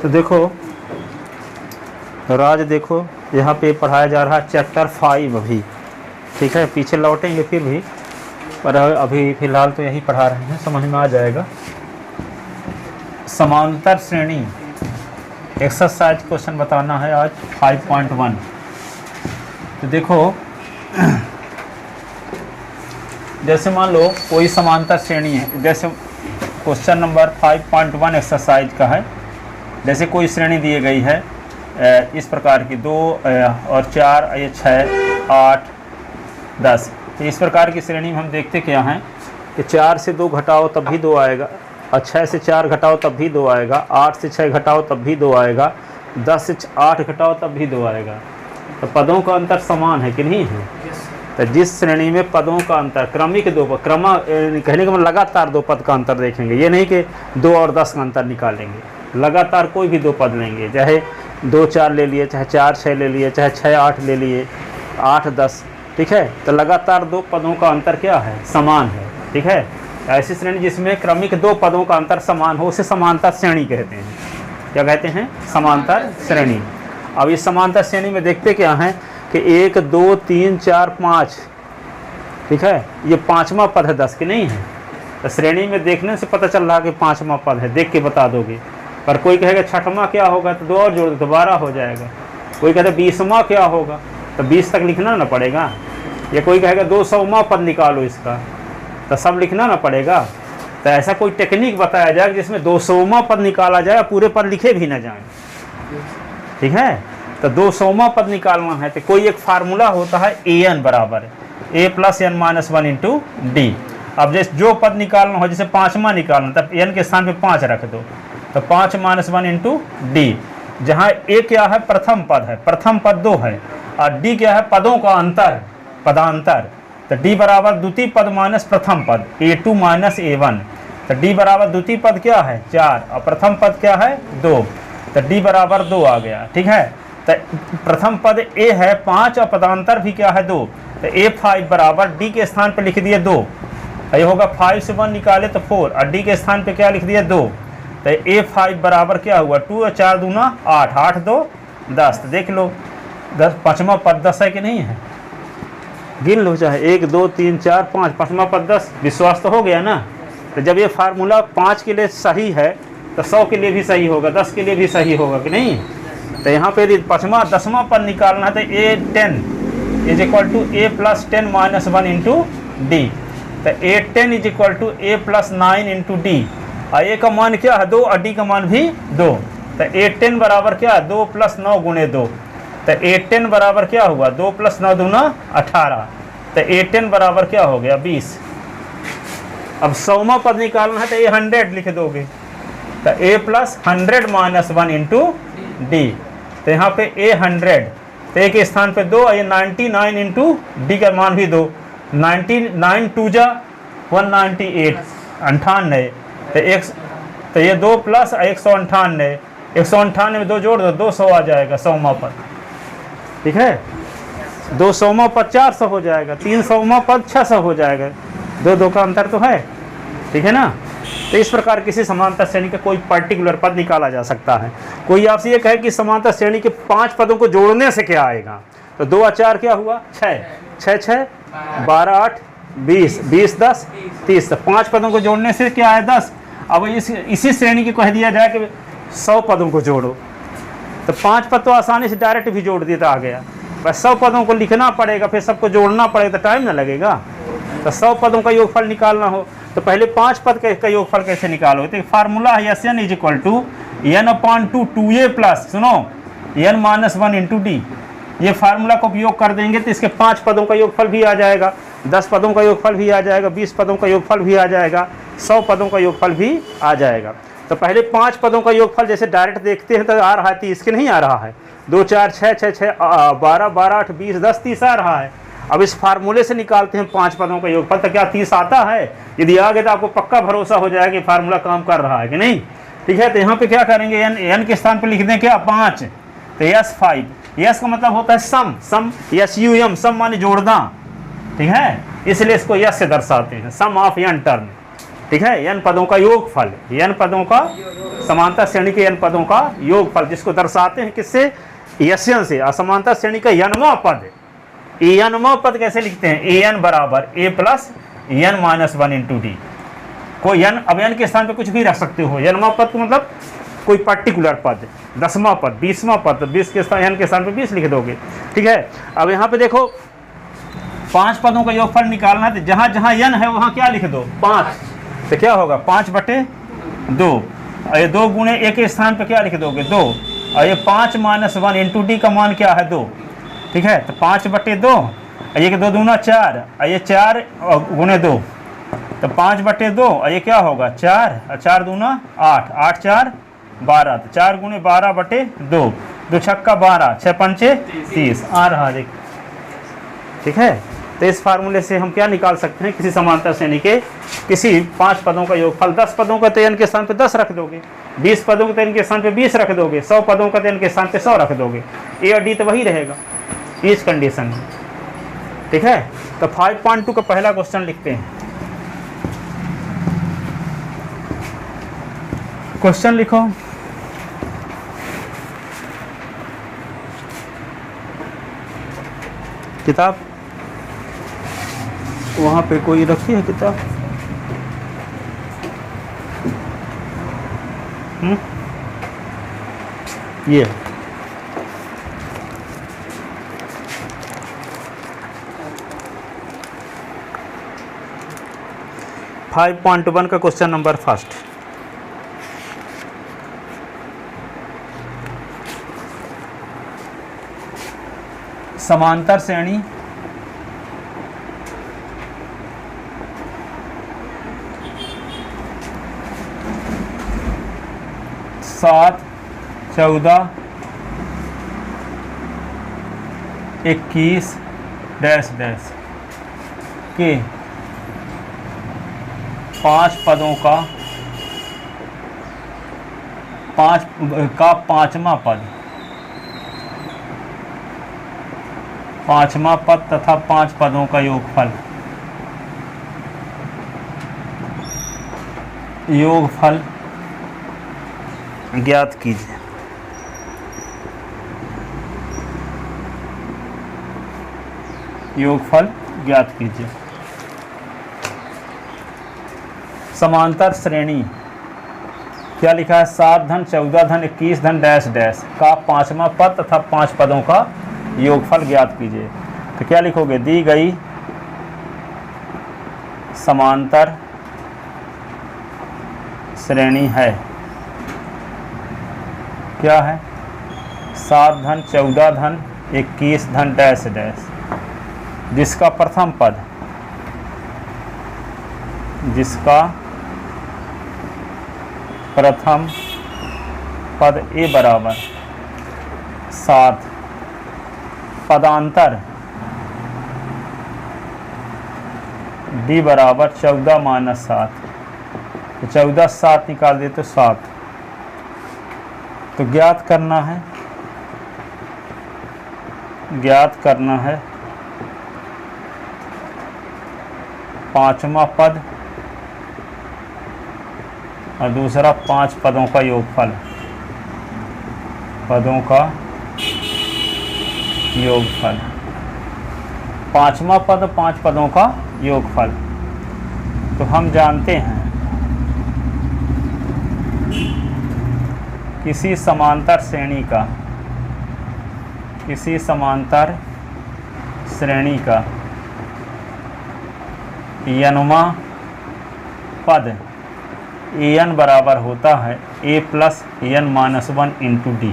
तो देखो राज, देखो यहाँ पे पढ़ाया जा रहा है चैप्टर 5 अभी, ठीक है, पीछे लौटेंगे फिर भी, पर अभी फ़िलहाल तो यही पढ़ा रहे हैं, समझ में आ जाएगा। समांतर श्रेणी एक्सरसाइज क्वेश्चन बताना है आज 5.1। तो देखो जैसे मान लो कोई समांतर श्रेणी है, जैसे क्वेश्चन नंबर 5.1 एक्सरसाइज का है। जैसे कोई श्रेणी दी गई है इस प्रकार की 2 और 4, ये 6, 8, 10। तो इस प्रकार की श्रेणी में हम देखते क्या हैं कि 4 से 2 घटाओ तब भी 2 आएगा, और 6 से 4 घटाओ तब भी 2 आएगा, 8 से 6 घटाओ तब भी 2 आएगा, 10 से 8 घटाओ तब भी 2 आएगा। तो पदों का अंतर समान है कि नहीं है? तो जिस श्रेणी में पदों का अंतर क्रमिक 2 पद, कहने का मतलब लगातार 2 पद का अंतर देखेंगे, ये नहीं कि 2 और 10 का अंतर निकालेंगे, लगातार कोई भी 2 पद लेंगे, चाहे 2 4 ले लिए, चाहे 4 6 ले लिए, चाहे 6 8 ले लिए, 8 10, ठीक है। तो लगातार 2 पदों का अंतर क्या है? समान है, ठीक है। ऐसी श्रेणी जिसमें क्रमिक 2 पदों का अंतर समान हो उसे समांतर श्रेणी कहते हैं। क्या कहते हैं? समांतर श्रेणी। अब इस समांतर श्रेणी में देखते क्या हैं कि 1 2 3 4 5, ठीक है, ये 5वां पद है 10 की नहीं है। तो श्रेणी में देखने से पता चल रहा है कि 5वां पद है, देख के बता दोगे। पर कोई कहेगा 6वां क्या होगा, तो 2 और जोड़ दो तो 12 हो जाएगा। कोई कहता 20वां क्या होगा, तो 20 तक लिखना ना पड़ेगा। या कोई कहेगा 200वां पद निकालो इसका, तो सब लिखना ना पड़ेगा। तो ऐसा कोई टेक्निक बताया जाए जिसमें 200वां पद निकाला जाए, पूरे पद लिखे भी ना जाए, ठीक है। तो 200वां पद निकालना है तो कोई एक फार्मूला होता है an बराबर a + n - 1 × d। अब जैसे जो पद निकालना हो, जैसे 5वां निकालना, तब n के स्थान पे 5 रख दो, तो 5 - 1 × d। जहाँ a क्या है? प्रथम पद है, प्रथम पद 2 है, और d क्या है? पदों का अंतर, पदांतर। तो d बराबर द्वितीय पद माइनस प्रथम पद, a2 - a1। तो d बराबर द्वितीय पद क्या है? 4, और प्रथम पद क्या है? 2। तो d बराबर 2 आ गया, ठीक है। तो प्रथम पद a है 5 और पदांतर भी क्या है? 2। तो a5 बराबर d के स्थान पर लिख दिए 2। ये होगा 5 से 1 निकाले तो 4, और d के स्थान पे क्या लिख दिया? 2। तो a5 बराबर क्या हुआ? 2 और 4 दूना 8, 8 2 10। तो देख लो 10, 5वां पद 10 है कि नहीं है? गिन लो, चाहे 1 2 3 4 5, 5वां पद 10। विश्वास तो हो गया ना? तो जब ये फार्मूला 5 के लिए सही है तो 100 के लिए भी सही होगा, 10 के लिए भी सही होगा कि नहीं? तो यहाँ पे 5वां 10वां पद निकालना है तो a10 = a + 10 - 1 × d। तो a10 = a + 9 × d। और a का मान क्या है? 2, और d का मान भी 2। तो a10 बराबर क्या है? 2 + 9 × 2। तो a10 बराबर क्या हुआ? 2 + 9 दूना 18। तो a10 बराबर क्या हो गया? 20। अब 100वां पद निकालना है तो ये 100 लिख दोगे, तो a + 100 - 1 × d। तो यहाँ पे a 100, तो a के स्थान पे 2, ये 99 × d का मान भी 2। 99 2 जा 198, 98। तो ये 2 + 198, 198 में 2 जोड़ दो, 200 आ जाएगा 100वां पद, ठीक है। 200वां पद 400 हो जाएगा, 300वां पद 600 हो जाएगा। 2 का अंतर तो है, ठीक है ना। तो इस प्रकार किसी समांतर श्रेणी का कोई पर्टिकुलर पद निकाला जा सकता है। कोई आपसे ये कहे कि समांतर श्रेणी के 5 पदों को जोड़ने से क्या आएगा, तो 2 और 4 क्या हुआ? 6, 6 6 12 8 20, 20 10 30। तो 5 पदों को जोड़ने से क्या है? 10। अब इसी श्रेणी की कह दिया जाए कि 100 पदों को जोड़ो, तो 5 पद तो आसानी से डायरेक्ट भी जोड़ दिया आ गया। बस 100 पदों को लिखना पड़ेगा, फिर सबको जोड़ना पड़ेगा, तो टाइम ना लगेगा। तो 100 पदों का योगफल निकालना हो तो पहले 5 पद का योगफल कैसे निकालो? तो फार्मूला है Sn = n/2 2a + सुनो n - 1 × d। ये फार्मूला का उपयोग कर देंगे तो इसके 5 पदों का योगफल भी आ जाएगा, 10 पदों का योगफल भी आ जाएगा, 20 पदों का योगफल भी आ जाएगा, 100 पदों का योगफल भी आ जाएगा। तो पहले 5 पदों का योगफल जैसे डायरेक्ट देखते हैं तो आ रहा है 30 के नहीं आ रहा है? 2 4 6 6 6 12 12 8 20 10 30 आ रहा है। अब इस फार्मूले से निकालते हैं 5 पदों का योगफल, तो क्या 30 आता है? यदि आ गया तो आपको पक्का भरोसा हो जाएगा कि फार्मूला काम कर रहा है कि नहीं, ठीक है। तो यहाँ पे क्या करेंगे? n के स्थान पे लिख दें क्या? 5। तो s5, s का मतलब होता है सम, सम sum, सम माने जोड़ना, ठीक है, इसलिए इसको s से दर्शाते हैं, सम ऑफ n टर्म, ठीक है। n पदों का योगफल, n पदों का समांतर श्रेणी के n पदों का योगफल, जिसको दर्शाते हैं किससे, यस्यन से। असमांतर श्रेणी का n वां पद, n वां पद कैसे लिखते हैं, an बराबर a plus n minus 1 into D. कोई n, अब n के स्थान पे कुछ भी रख सकते हो, n वां पद को मतलब कोई पर्टिकुलर पद, 10वां पद, 20वां पद, तो 20 के स्थान n के स्थान पे 20 लिख दोगे, ठीक है। अब यहाँ पे देखो 5 पदों का योगफल निकालना है, तो जहाँ जहाँ n है वहाँ क्या लिख दो, 5, तो क्या होगा 5/2, और ये 2 गुणे a के स्थान पे क्या लिख दोगे 2, और ये 5 माइनस 1 इंटू डी का मान क्या है 2, ठीक है। तो 5/2, और ये 2 दूना 4, और ये 4 गुणे 2, तो 5/2, और ये क्या होगा 4, और 4 दूना 8, 8 4 12, तो 4 गुणे 12/2, 2 छक्का 12, 6 पंचे 30 आ रहा देख, ठीक है। तो इस फार्मूले से हम क्या निकाल सकते हैं, किसी समांतर श्रेणी के किसी 5 पदों का योगफल। 10 पदों का तो n के स्थान पे 10 रख दोगे, 20 पदों का तो n के स्थान पे 20 रख दोगे, 100 पदों का तो n के स्थान पे 100 रख दोगे, ए और डी तो वही रहेगा इस कंडीशन में, ठीक है। तो 5.2 का पहला क्वेश्चन लिखते हैं। क्वेश्चन लिखो, किताब वहाँ पे कोई रखी है किताब, ये 5.1 का क्वेश्चन नंबर फर्स्ट। समांतर श्रेणी सात 14 21 डैश डैश के 5 पदों का 5वां पद, 5वां पद तथा 5 पदों का योगफल, योगफल ज्ञात कीजिए। योगफल ज्ञात कीजिए। समांतर श्रेणी क्या लिखा है, 7 धन 14 धन 21 धन डैश डैश का 5वां पद तथा 5 पदों का योगफल ज्ञात कीजिए। तो क्या लिखोगे, दी गई समांतर श्रेणी है, क्या है 7 धन 14 धन 21 धन डैश डैश, जिसका प्रथम पद, जिसका प्रथम पद ए बराबर 7, पदांतर डी बराबर 14 माइनस 7, तो 14 7 निकाल दे तो 7। तो ज्ञात करना है, ज्ञात करना है 5वां पद और दूसरा 5 पदों का योगफल, पदों का योगफल, 5वां पद 5 पदों का योगफल। तो हम जानते हैं किसी समांतर श्रेणी का, किसी समांतर श्रेणी का n वां पद an बराबर होता है a plus n minus 1 into D.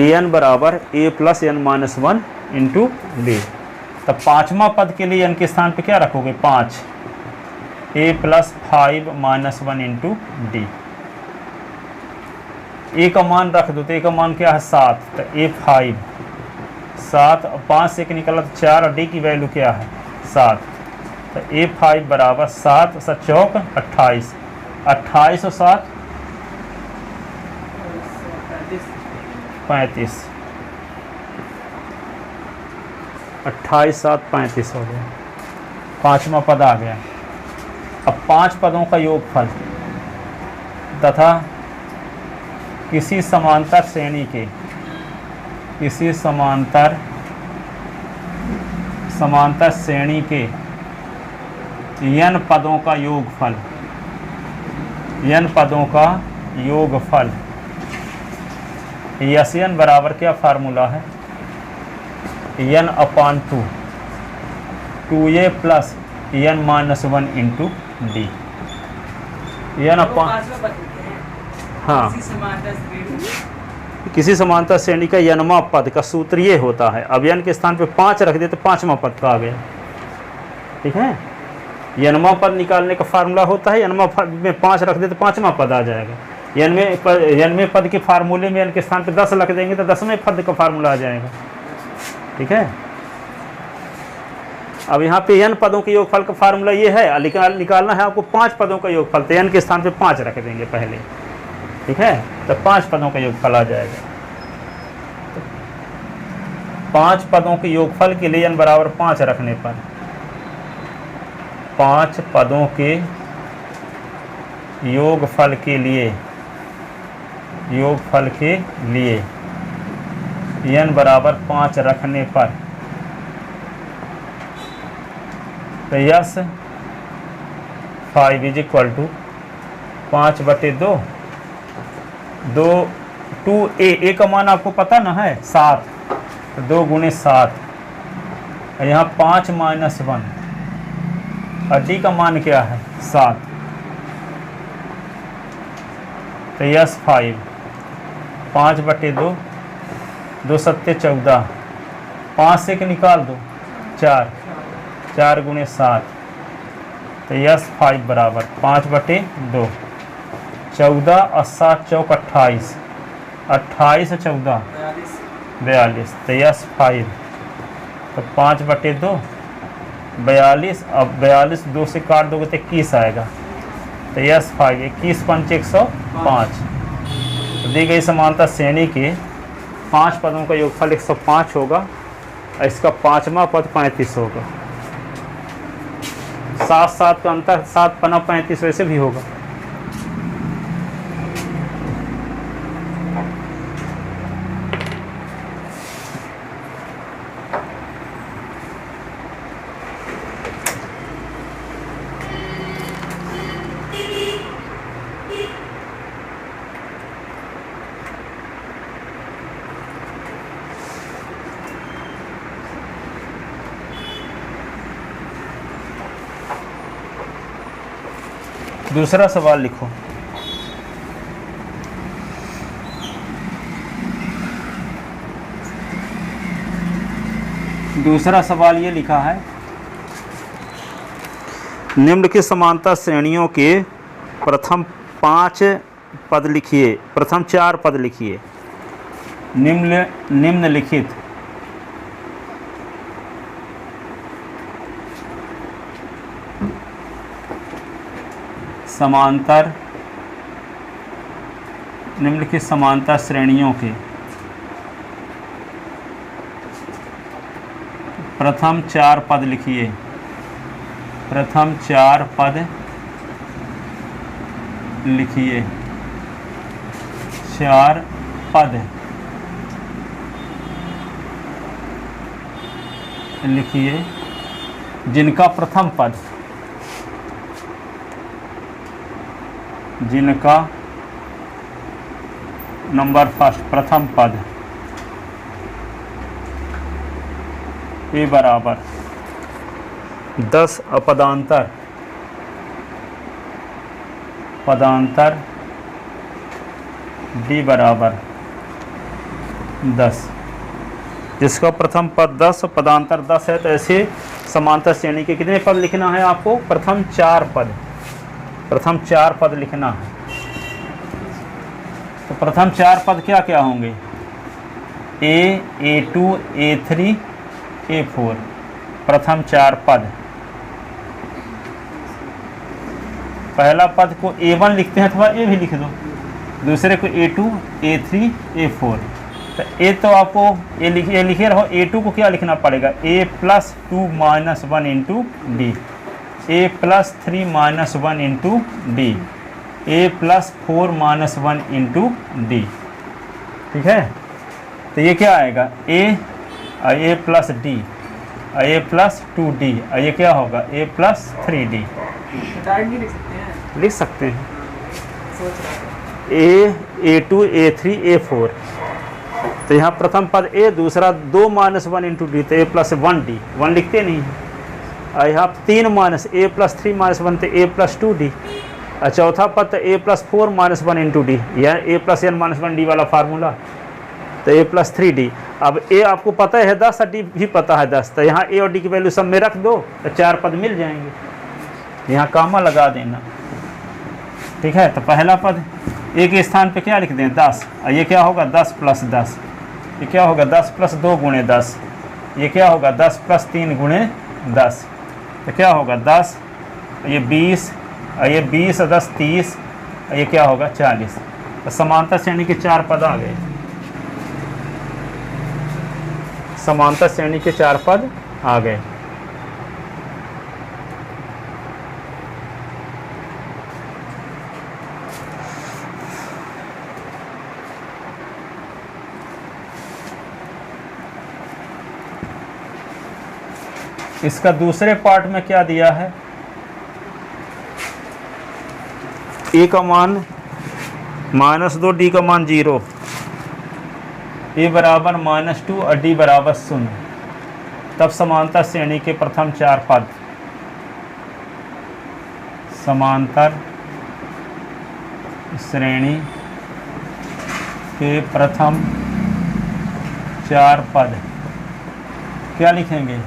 an बराबर a plus n minus 1 into D. तब 5वां पद के लिए n के स्थान पे क्या रखोगे 5, a plus 5 minus 1 into D. A का मान रख दो, तो ए का मान क्या है 7, तो a5 7, 5 से निकला तो 4 और डी की वैल्यू क्या है 7, तो a5 बराबर 7 7 चौक 28, 28 और 7 35, 28 7 35 हो गया, 5वां पद आ गया। अब 5 पदों का योगफल, तथा किसी समांतर श्रेणी के n पदों का योगफल यस n बराबर क्या फार्मूला है, n/2 2a plus n-1 into D. हाँ, किसी समांतर श्रेणी का n वां पद का सूत्र ये होता है। अब n के स्थान पे 5 रख दे तो 5वां पद का आ गया। ठीक है, n वां पद निकालने का फार्मूला होता है, n वां पद में 5 रख दे तो 5वां पद आ जाएगा। n पद के फार्मूले में n के स्थान पे 10 रख देंगे तो 10वें पद का फार्मूला आ जाएगा। ठीक है, अब यहाँ पे n पदों के योगफल का फार्मूला ये है, निकालना है आपको 5 पदों का योगफल, तो n के स्थान पे 5 रख देंगे पहले। ठीक है, तो 5 पदों का योगफल आ जाएगा। 5 पदों के योगफल के लिए n बराबर 5 रखने पर 5 पदों के योगफल के लिए n बराबर 5 रखने पर तो यस 5 = 5/2 2a का मान आपको पता ना है 7, तो 2 × 7, यहाँ 5 - 1 और डी का मान क्या है 7, तो यस 5 5/2 2 × 7 14, 5 से के निकाल दो 4 4 × 7, तो यस 5 बराबर 5/2 14 और 7 चौक 28 28 और 14 42, तो यस 5 तो 5/2 42, अब 42 2 से काट दोगे तो 21 आएगा, तो यस 5 21 × 5 = 105। तो दी गई समांतर श्रेणी के 5 पदों का योगफल 105 होगा और इसका 5वां पद 35 होगा। 7 का अंतर 7 × 35 वैसे भी होगा। दूसरा सवाल लिखो। दूसरा सवाल ये लिखा है, निम्नलिखित समांतर श्रेणियों के प्रथम 5 पद लिखिए, प्रथम 4 पद लिखिए। निम्नलिखित समांतर श्रेणियों के प्रथम 4 पद लिखिए। प्रथम 4 पद लिखिए। 4 पद लिखिए जिनका प्रथम पद, जिनका नंबर फर्स्ट प्रथम पद ए बराबर 10 अपदांतर डी बराबर 10, जिसका प्रथम पद 10 पदांतर 10 है। तो ऐसे समांतर श्रेणी के कितने पद लिखना है आपको? प्रथम 4 पद, प्रथम 4 पद लिखना है। तो प्रथम 4 पद क्या क्या होंगे? A, A2, A3, A4 प्रथम 4 पद। पहला पद को A1 लिखते हैं अथवा A भी लिख दो, दूसरे को A2, A3, A4। तो A तो आपको A लिखे रहो, A2 को क्या लिखना पड़ेगा? A + 2 - 1 into D, A + 3 - 1 into D। A plus 4 minus 1 into D. ठीक है, तो ये क्या आएगा, ए plus D, a plus 2d, ये क्या होगा ए प्लस 3d। लिख सकते हैं a2 a3 a4। तो यहाँ प्रथम पद a, दूसरा 2 माइनस 1 इंटू डी, तो a प्लस 1d, 1 लिखते नहीं है। यहाँ 3 माइनस a प्लस 3 माइनस 1, तो a प्लस 2d। चौथा पद तो a plus 4 minus 1 into D, यह a plus n minus 1d वाला फार्मूला, तो a प्लस 3d। अब a आपको पता है 10 और d भी पता है 10, तो यहाँ a और d की वैल्यू सब में रख दो तो 4 पद मिल जाएंगे, यहाँ कामा लगा देना। ठीक है, तो पहला पद a के स्थान पे क्या लिख दें 10, और ये क्या होगा 10 प्लस 10, ये क्या होगा 10 प्लस 2 गुणे 10, ये क्या होगा 10 प्लस 3 गुणे 10, तो क्या होगा 10, ये 20, ये 20 और 10 30, ये क्या होगा 40। तो समांतर श्रेणी के 4 पद आ गए, समांतर श्रेणी के 4 पद आ गए। इसका दूसरे पार्ट में क्या दिया है, ए का मान -2, डी का मान 0, ए बराबर -2 और डी बराबर 0। तब समांतर श्रेणी के प्रथम 4 पद, समांतर श्रेणी के प्रथम 4 पद क्या लिखेंगे,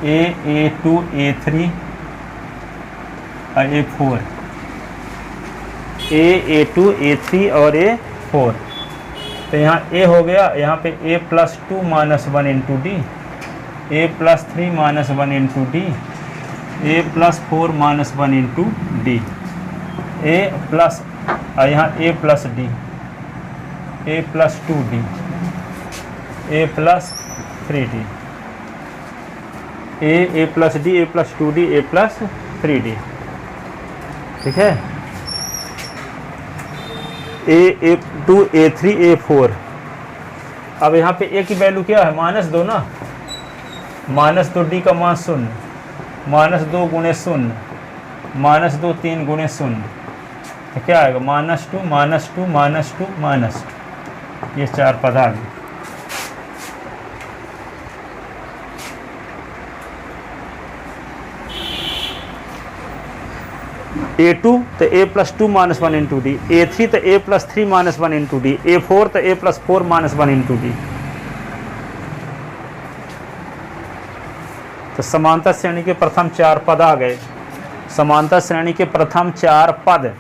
a2 a3 और a4, a2 a3 और a4। तो यहाँ a हो गया, यहाँ पे a plus 2 minus 1 into D, a plus 3 minus 1 into D, a plus 4 minus 1 into D, a plus, यहाँ a plus D, a plus 2d, a plus 3d, a plus D, a plus 2d, a plus 3d। ठीक है, a2 a3 a4। अब यहाँ पे a की value क्या है -2 ना, -2d का मान 0, -2 गुणे 0, -2 3 गुणे 0, तो क्या आएगा -2 -2 -2 -2, ये 4 पद आ गए। a2 तो a plus 2 minus 1 into D, a3 तो a plus 3 minus 1 into D, a4 तो a plus 4 minus 1 into D. तो समांतर श्रेणी के प्रथम 4 पद आ गए, समांतर श्रेणी के प्रथम 4 पद।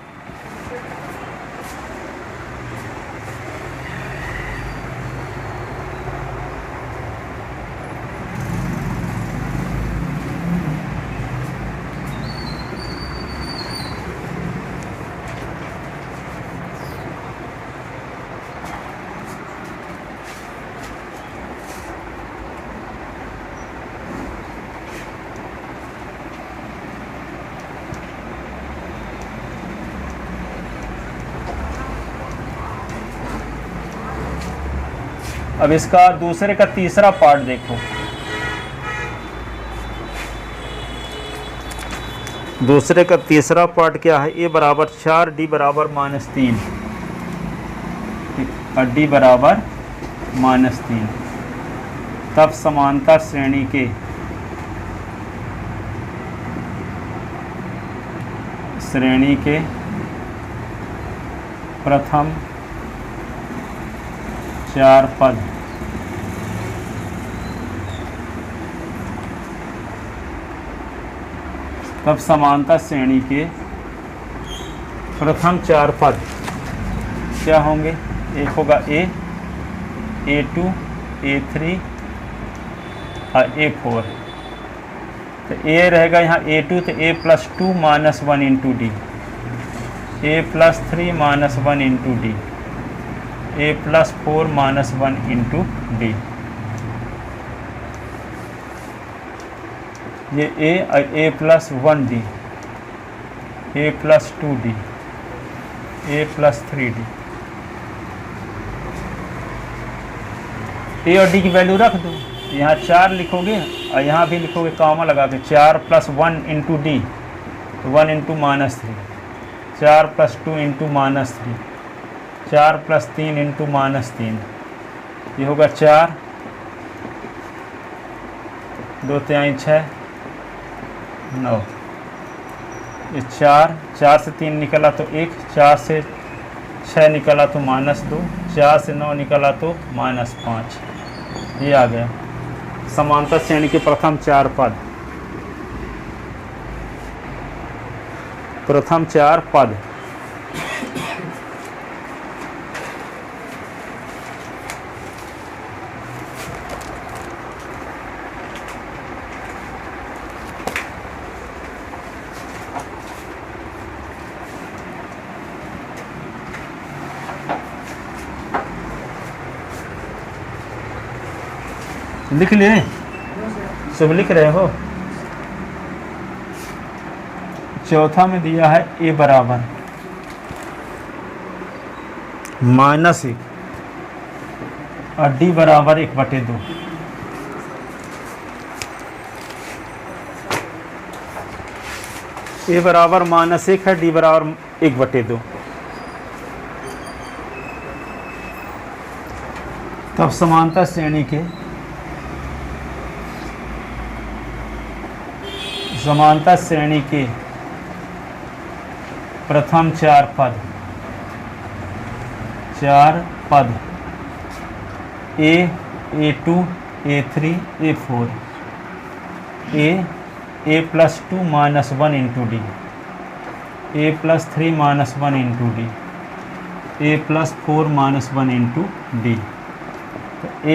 अब इसका दूसरे का तीसरा पार्ट देखो, दूसरे का तीसरा पार्ट क्या है, a बराबर 4 डी बराबर -3 और डी बराबर -3। तब समांतर श्रेणी के प्रथम 4 पद तब समांतर श्रेणी के प्रथम 4 पद क्या होंगे, एक होगा a, a2 a3 और a4। तो a रहेगा यहाँ a2 तो a plus 2 minus 1 into D, a plus 3 minus 1 into D, a plus 4 minus 1 into D. ये a और a plus 1d, a plus 2d, A plus 3d। ए और D की value रख दो, यहाँ 4 लिखोगे और यहाँ भी लिखोगे कॉमा लगा के 4 + 1 into D, 1 into -3, 4 + 2 into -3, 4 + 3 into -3, ये होगा 4, 2 3 6 9, ये 4 से 3 निकला तो 1, 4 से 6 निकला तो -2, 4 से 9 निकला तो -5, ये आ गया समांतर श्रेणी के प्रथम 4 पद। प्रथम 4 पद लिख लिए, सब लिख रहे हो। चौथा में दिया है ए बराबर -1 और डी बराबर 1/2। ए बराबर -1 है, डी बराबर 1/2। तब समांतर श्रेणी के प्रथम 4 पद ए, A2, A3, A4, A + 2 - 1 into D, A + 3 - 1 into D, A + 4 - 1 into D, तो A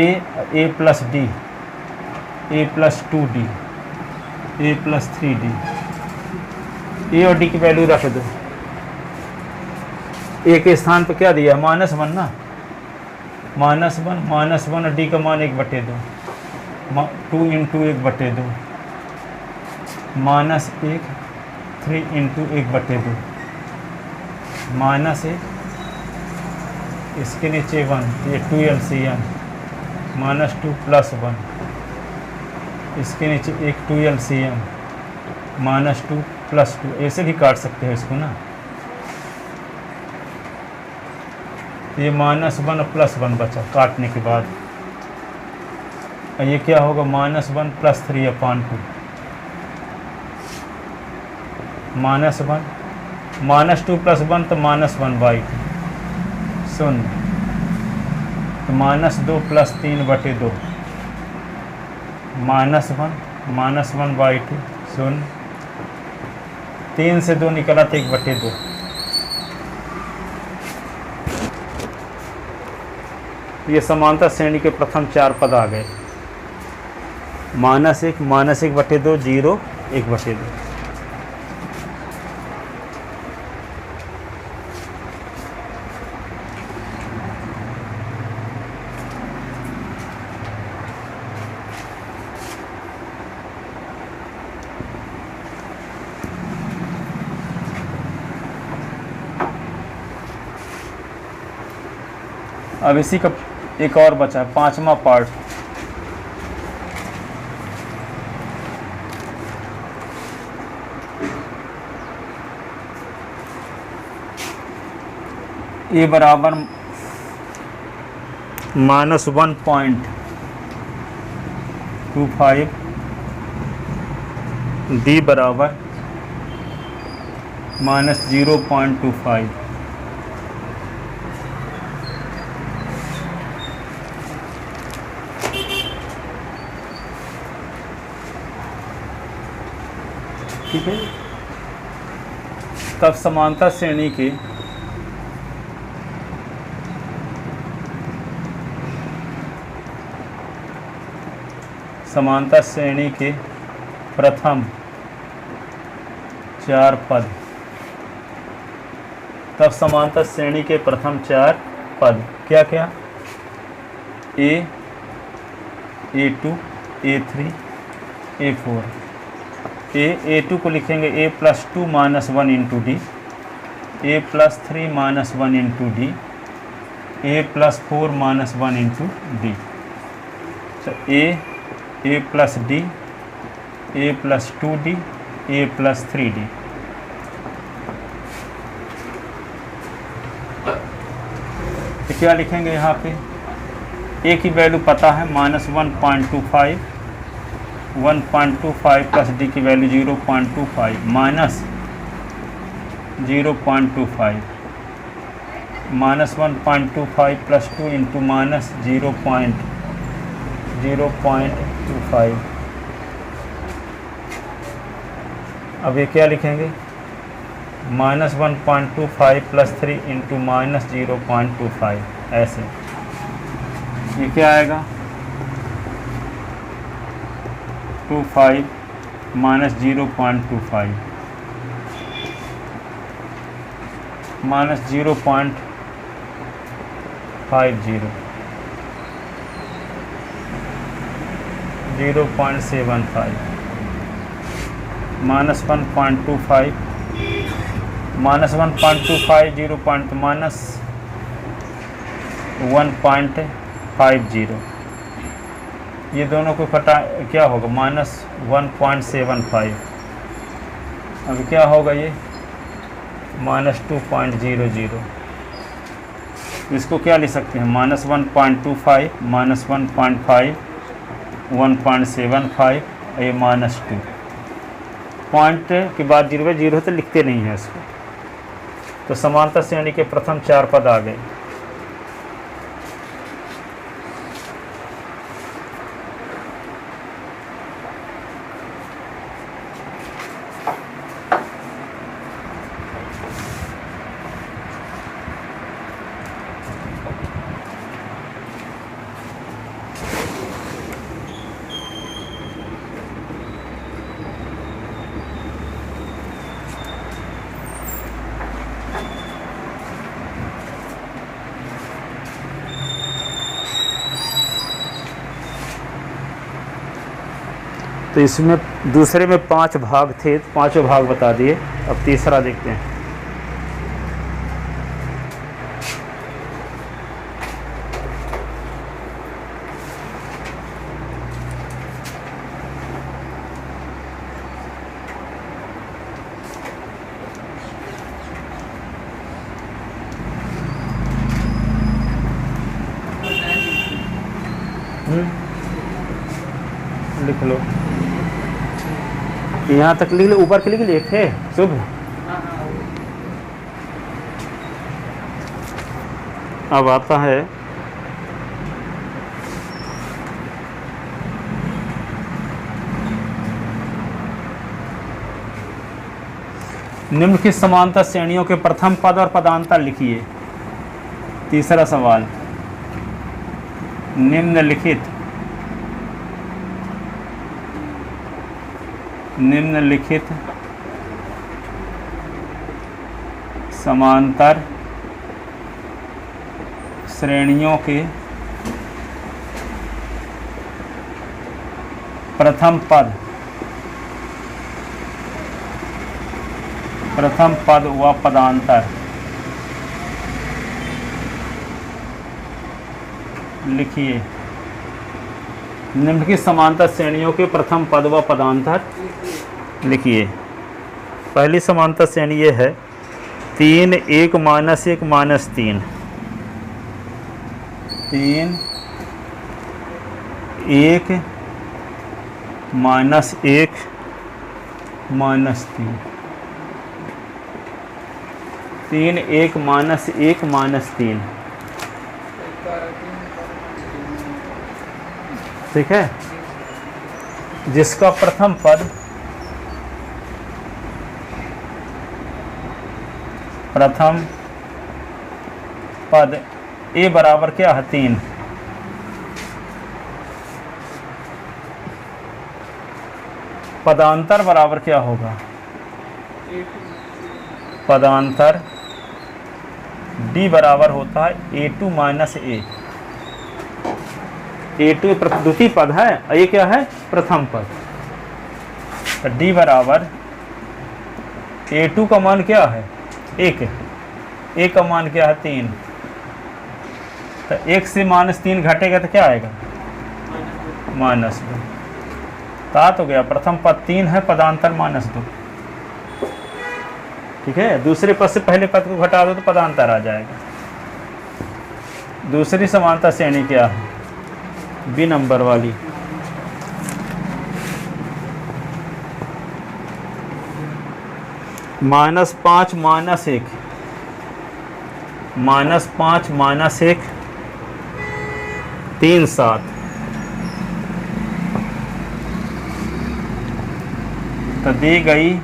+ D, A + 2D, A + 3D, ए और डी की वैल्यू रख दो। ए के स्थान पर क्या दिया है -1 ना, -1 और डी का मान 1/2, 2 इंटू 1/2, -1 3 इंटू 1/2, -1 इसके नीचे 1, ये 2 LCM, -2 + 1 इसके नीचे 1 2 LCM, -2 + 2, ऐसे भी काट सकते हो इसको ना, ये -1 + 1 बचा काटने के बाद, और ये क्या होगा -1 + 3/2, -1 -2 + 1 तो -1/2 0, तो -2 + 3/2, -1 -1/2 0, 3 से 2 निकला तो 1/2। ये समांतर श्रेणी के प्रथम 4 पद आ गए, -1 -1/2 0 1/2। अब इसी का एक और बचा है 5वां पार्ट, ए बराबर -1.25, डी बराबर -0.25। ठीक है। तब समांतर श्रेणी के प्रथम 4 पद, तब समांतर श्रेणी के प्रथम 4 पद क्या क्या, A, A2, A3, A4। A2 को लिखेंगे A + 2 - 1 into D, a plus 3 minus 1 into D, a plus 4 minus 1 into D. तो ए plus D, a plus 2d, A plus 3d। तो क्या लिखेंगे यहाँ पे, ए की वैल्यू पता है माइनस 1.25, 1.25 प्लस डी की value 0.25 minus 0.25 minus 1.25 plus 2 into minus 0.25। अब ये क्या लिखेंगे, माइनस 1.25 प्लस 3 इंटू माइनस 0.25। ऐसे ये क्या आएगा, 25 minus 0.25 minus 0.50 0.75 minus 1.25 minus 1.25 0. Minus 1.50, ये दोनों को घटा क्या होगा, माइनस 1.75। अब क्या होगा ये, माइनस 2.00। इसको क्या लिख सकते हैं, माइनस 1.25 माइनस 1.5 1.75, ये माइनस 2। पॉइंट के बाद 0 है, 0 तो लिखते नहीं है इसको। तो समांतर श्रेणी के प्रथम 4 पद आ गए। तो इसमें दूसरे में 5 भाग थे, 5 भाग बता दिए। अब तीसरा देखते हैं। लिख लो, यहाँ तक लिख लो, ऊपर के लिख लिए थे शुभ। अब आता है निम्नलिखित समांतर श्रेणियों के प्रथम पद और पदांतर लिखिए। तीसरा सवाल, निम्नलिखित समांतर श्रेणियों के प्रथम पद व पदांतर लिखिए। निम्नलिखित समांतर श्रेणियों के प्रथम पद व पदांतर लिखिए। पहली समांतर श्रेणी ये है 3 1 minus 1 minus 3, 3 1 minus 1 minus 3, 3 1 minus 1 minus 3। ठीक है, जिसका प्रथम पद ए बराबर क्या है 3, पदांतर बराबर क्या होगा, पदांतर डी बराबर होता है a2 माइनस a। a2 द्वितीय पद है, ये क्या है प्रथम पद। तो डी बराबर a2 का मान क्या है 1 है, ए का मान क्या है 3, तो 1 से -3 घटेगा तो क्या आएगा -2। तात हो गया, प्रथम पद 3 है, पदांतर -2। ठीक है, दूसरे पद से पहले पद को घटा दो तो पदांतर आ जाएगा। दूसरी समानता श्रेणी क्या है, बी नंबर वाली। -5 -1, -5 -1 3 7, तो दी गई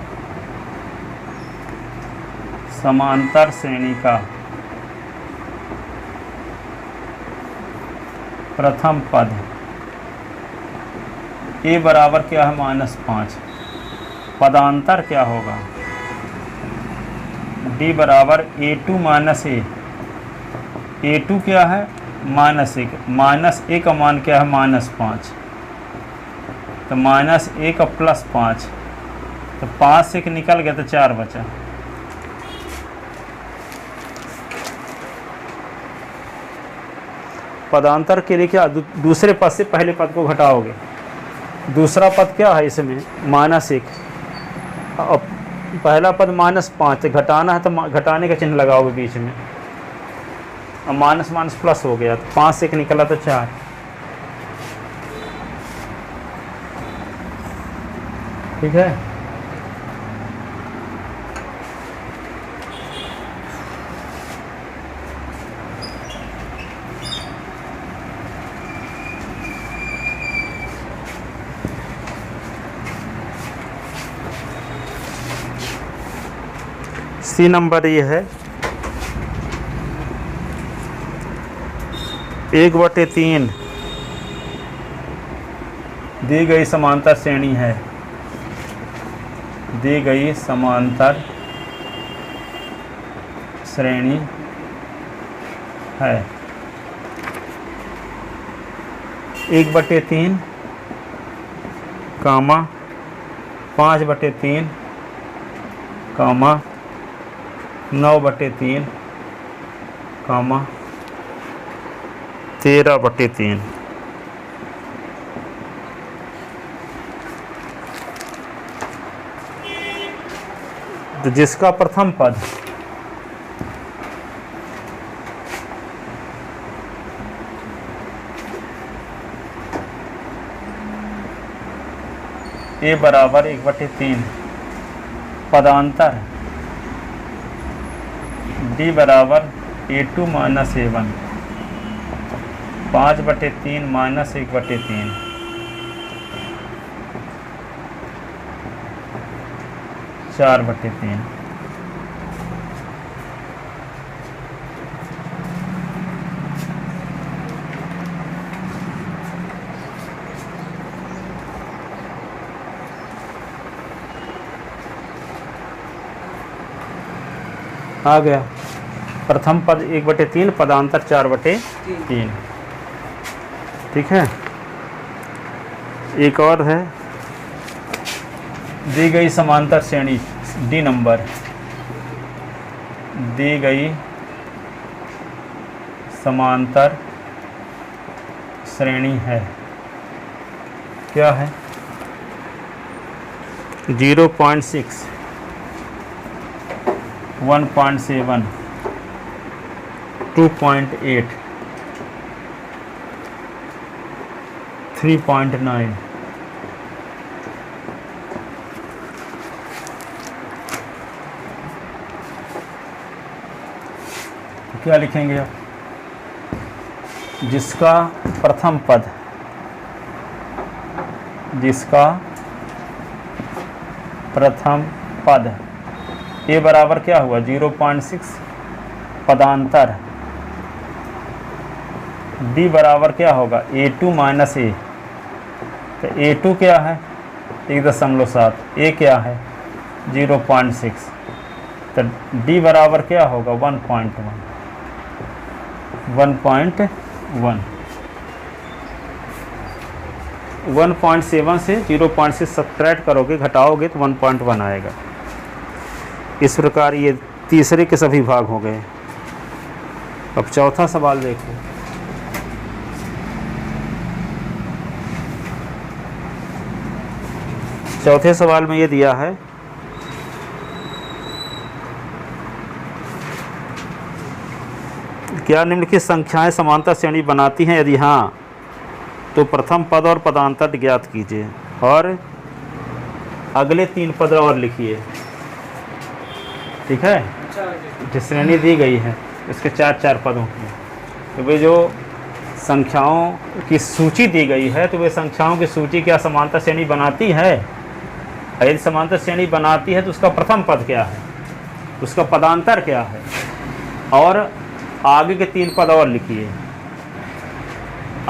समांतर श्रेणी का प्रथम पद ए बराबर क्या है -5, पदांतर क्या होगा डी बराबर A2 - A। A2 क्या है -1, -A का मान क्या है -5, तो -A का +5, तो 5 से निकल गया तो 4 बचा। पदांतर के लिए क्या, दूसरे पद से पहले पद को घटाओगे। दूसरा पद क्या है इसमें -1, अब पहला पद -5, घटाना है तो घटाने का चिन्ह लगाओगे बीच में, अब माइनस माइनस प्लस हो गया, तो 5 से एक निकला तो 4। ठीक है, सी नंबर ये है 1/3 दी गई समांतर श्रेणी है, दी गई समांतर श्रेणी है 1/3 कामा 5/3 कामा 9/3 कामा 13/3। तो जिसका प्रथम पद ए बराबर 1/3, पदांतर डी बराबर A2 - A1, 5/3 - 1/3, 4/3। आ गया, प्रथम पद 1/3, पदांतर 4/3। ठीक है, एक और है, दी गई समांतर श्रेणी डी नंबर, दी गई समांतर श्रेणी है, क्या है 0.6, 1.7, 2.8, 3.9। क्या लिखेंगे आप, जिसका प्रथम पद, जिसका प्रथम पद ए बराबर क्या हुआ 0.6, पदांतर डी बराबर क्या होगा A2 - A। तो A2 क्या है 1.7, ए क्या है 0.6, तो डी बराबर क्या होगा 1.1, 1.7 से 0.6 सब्ट्रैक्ट करोगे, घटाओगे तो 1.1 आएगा। इस प्रकार ये तीसरे के सभी भाग हो गए। अब चौथा सवाल देखो। चौथे सवाल में ये दिया है, क्या निम्नलिखित संख्याएं समांतर श्रेणी बनाती हैं? यदि हाँ तो प्रथम पद और पदांतर ज्ञात कीजिए और अगले 3 पद और लिखिए। ठीक है, जो श्रेणी दी गई है इसके 4-4 पदों की, तो वे जो संख्याओं की सूची दी गई है तो वे संख्याओं की सूची क्या समांतर श्रेणी बनाती है? यदि समांतर श्रेणी बनाती है तो उसका प्रथम पद क्या है, उसका पदांतर क्या है, और आगे के 3 पद और लिखिए।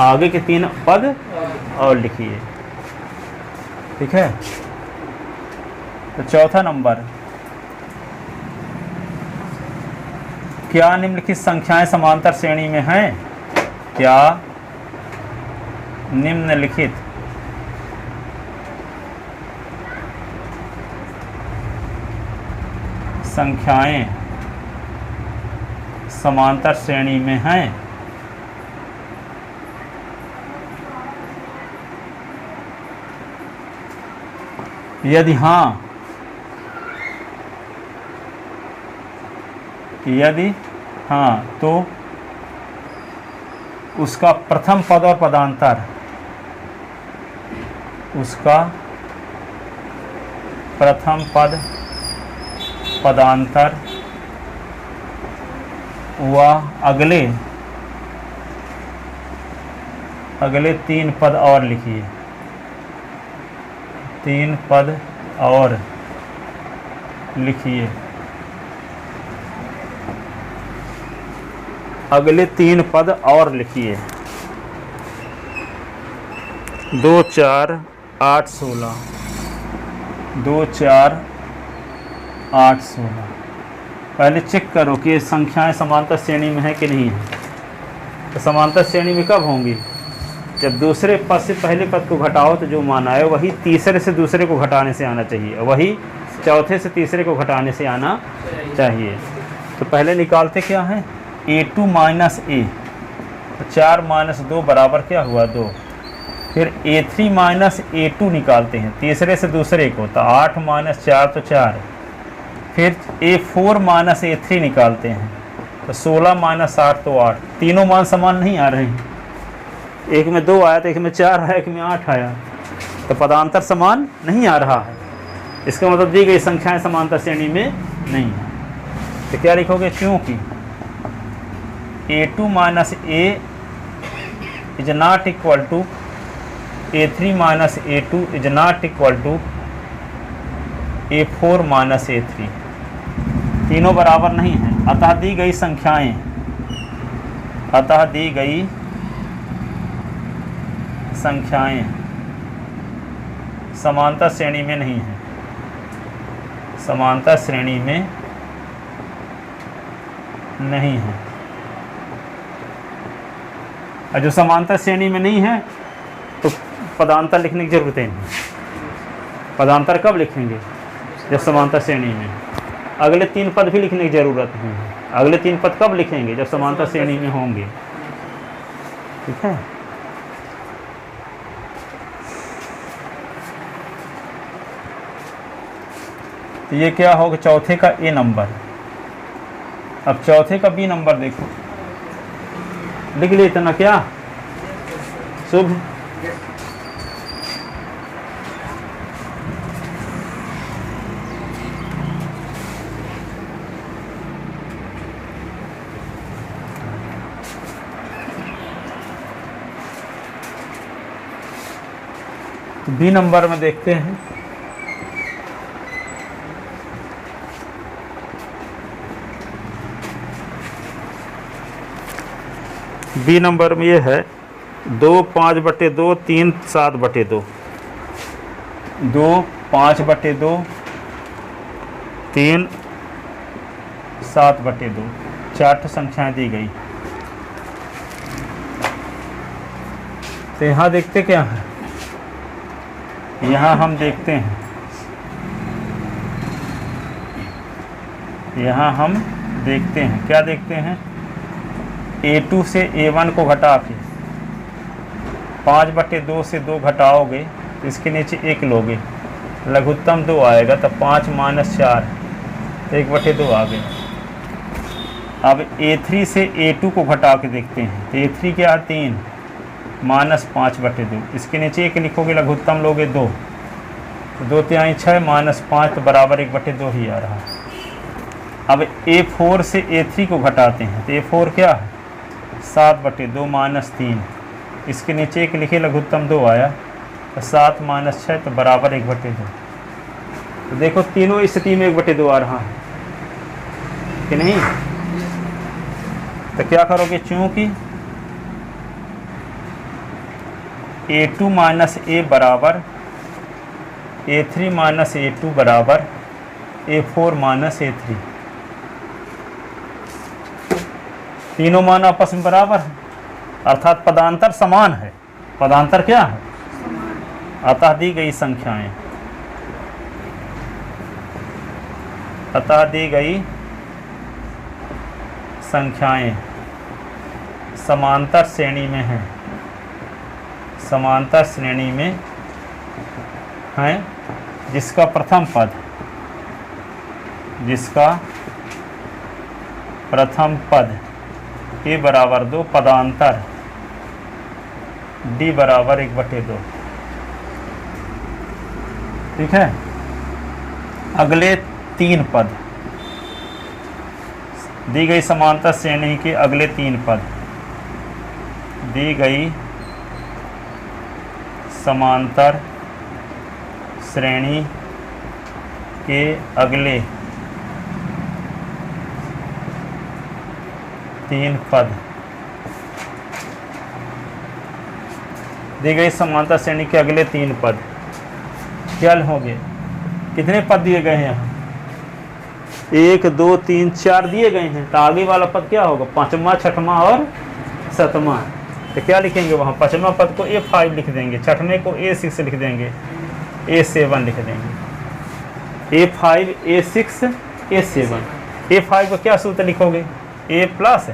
आगे के 3 पद और लिखिए। ठीक है, तो चौथा नंबर, क्या निम्नलिखित संख्याएं समांतर श्रेणी में हैं? क्या निम्नलिखित संख्याएं समांतर श्रेणी में हैं? यदि हाँ, तो उसका प्रथम पद और पदांतर, उसका प्रथम पद पदांतर व अगले 3 पद और लिखिए। 3 पद और लिखिए। अगले 3 पद और लिखिए। 2, 4, 8, 16। 2, 4, 8, 16। पहले चेक करो कि ये संख्याएं समांतर श्रेणी में है कि नहीं है। तो समांतर श्रेणी में कब होंगी? जब दूसरे पद से पहले पद को घटाओ तो जो मान आए वही तीसरे से दूसरे को घटाने से आना चाहिए, वही चौथे से तीसरे को घटाने से आना चाहिए। तो पहले निकालते क्या है, a2 माइनस a, तो 4 माइनस 2 बराबर क्या हुआ, 2। फिर a3 माइनस a2 निकालते हैं तीसरे से दूसरे को, तो 8 माइनस 4 तो 4। फिर a4 माइनस a3 निकालते हैं, तो 16 माइनस 8 तो 8। तीनों मान समान नहीं आ रहे हैं, एक में 2 आया तो एक में 4 आया, एक में 8 आया, तो पदांतर समान नहीं आ रहा है। इसका मतलब दी गई संख्याएं समांतर श्रेणी में नहीं है। तो क्या लिखोगे, क्योंकि a2 minus a is not equal to a3 minus a2 is not equal to a4 minus a3। तीनों बराबर नहीं हैं, अतः दी गई संख्याएं समांतर श्रेणी में नहीं है, समांतर श्रेणी में नहीं है। और जो समांतर श्रेणी में नहीं है तो पदांतर लिखने की जरूरत नहीं। पदांतर कब लिखेंगे, जब समांतर श्रेणी में। अगले 3 पद भी लिखने की जरूरत नहीं है। अगले 3 पद कब लिखेंगे, जब समांतर श्रेणी में होंगे। ठीक है, तो ये क्या होगा, चौथे का ए नंबर। अब चौथे का बी नंबर देखो, लिख लिए इतना क्या, शुभ। तो बी नंबर में देखते हैं, बी नंबर में ये है 2 5/2 3 7/2। 2 5/2 3 7/2, 4 संख्याएं दी गई। तो यहाँ देखते क्या है, यहाँ हम देखते हैं, यहाँ हम देखते हैं क्या देखते हैं, A2 से A1 को घटा के 5/2 से 2 घटाओगे तो इसके नीचे 1 लोगे, लघुत्तम 2 आएगा, तो 5 - 4 तो 1/2 आ गया। अब A3 से A2 को घटा के देखते हैं, तो A3 क्या है 3 - 5/2, इसके नीचे 1 लिखोगे, लघुत्तम लोगे 2, तो 2 तिहाई 6 - 5 तो बराबर 1/2 ही आ रहा। अब A4 से A3 को घटाते हैं, तो A4 क्या है 7/2 - 3, इसके नीचे 1 लिखे, लघुत्तम 2 आया, तो 7 - 6 तो बराबर 1/2। तो देखो तीनों स्थिति में 1/2 आ रहा है कि नहीं। तो क्या करोगे, चूंकि A2 - A बराबर A3 - A2 बराबर A4 - A3, तीनों मान आपस में बराबर है, अर्थात पदांतर समान है। पदांतर क्या है, अतः दी गई संख्याएं, अतः दी गई संख्याएं समांतर श्रेणी में हैं, समांतर श्रेणी में हैं, जिसका प्रथम पद, जिसका प्रथम पद A बराबर 2, पदांतर D बराबर 1/2। ठीक है। अगले 3 पद, दी गई समांतर श्रेणी के अगले 3 पद, दी गई समांतर श्रेणी के अगले 3 पद, दी गई समांतर श्रेणी के अगले 3 पद क्या होंगे, कितने पद दिए गए हैं यहाँ, 1 2 3 4 दिए गए हैं, तो आगे वाला पद क्या होगा, 5वां 6वां और 7वां। तो क्या लिखेंगे वहाँ, 5वां पद को A5 लिख देंगे, 6वें को A6 लिख देंगे, A7 लिख देंगे, A5 A6 A7। A5 को क्या सूत्र लिखोगे, A plus